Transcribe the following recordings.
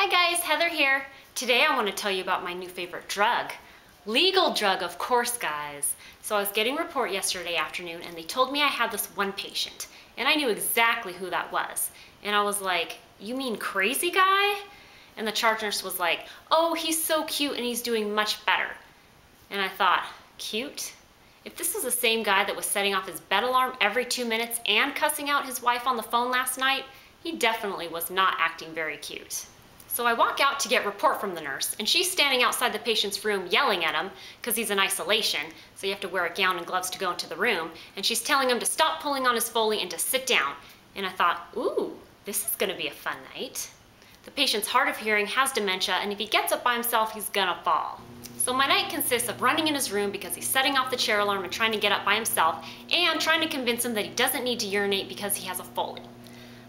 Hi guys, Heather here. Today I want to tell you about my new favorite drug. Legal drug, of course, guys. So I was getting a report yesterday afternoon and they told me I had this one patient and I knew exactly who that was. And I was like, you mean crazy guy? And the charge nurse was like, oh, he's so cute and he's doing much better. And I thought, cute? If this was the same guy that was setting off his bed alarm every 2 minutes and cussing out his wife on the phone last night, he definitely was not acting very cute. So I walk out to get a report from the nurse, and she's standing outside the patient's room yelling at him because he's in isolation, so you have to wear a gown and gloves to go into the room, and she's telling him to stop pulling on his Foley and to sit down. And I thought, ooh, this is gonna be a fun night. The patient's hard of hearing, has dementia, and if he gets up by himself, he's gonna fall. So my night consists of running in his room because he's setting off the chair alarm and trying to get up by himself, and trying to convince him that he doesn't need to urinate because he has a Foley.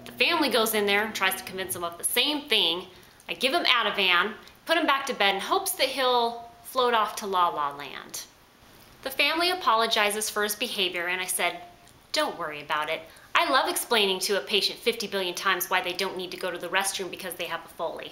The family goes in there and tries to convince him of the same thing. I give him Ativan, put him back to bed in hopes that he'll float off to La La Land. The family apologizes for his behavior and I said, don't worry about it. I love explaining to a patient 50 billion times why they don't need to go to the restroom because they have a Foley.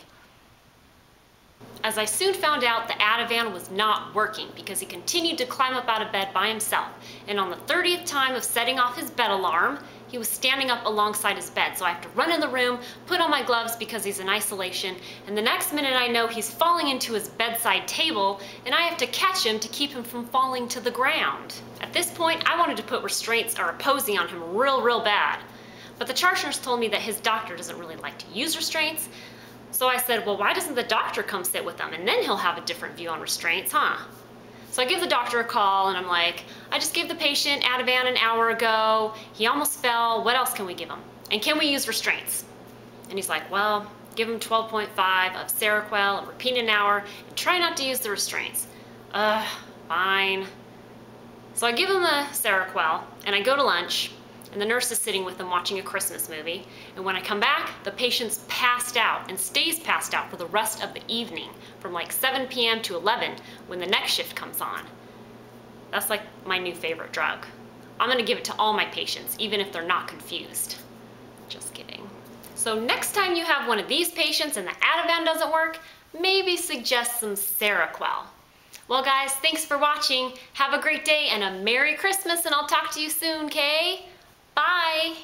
As I soon found out, the Ativan was not working because he continued to climb up out of bed by himself, and on the 30th time of setting off his bed alarm, he was standing up alongside his bed, so I have to run in the room, put on my gloves because he's in isolation, and the next minute I know he's falling into his bedside table, and I have to catch him to keep him from falling to the ground. At this point, I wanted to put restraints or a posy on him real bad, but the charge nurse told me that his doctor doesn't really like to use restraints, so I said, well, why doesn't the doctor come sit with them, and then he'll have a different view on restraints, huh? So I give the doctor a call and I'm like, I just gave the patient Ativan an hour ago. He almost fell. What else can we give him? And can we use restraints? And he's like, well, give him 12.5 of Seroquel and repeat an hour and try not to use the restraints. Fine. So I give him the Seroquel and I go to lunch and the nurse is sitting with him watching a Christmas movie. And when I come back, the patient's passed out and stays passed out for the rest of the evening from like 7 p.m. to 11 when the next shift comes on. That's like my new favorite drug. I'm gonna give it to all my patients, even if they're not confused. Just kidding. So next time you have one of these patients and the Ativan doesn't work, maybe suggest some Seroquel. Well guys, thanks for watching. Have a great day and a Merry Christmas, and I'll talk to you soon, okay? Bye!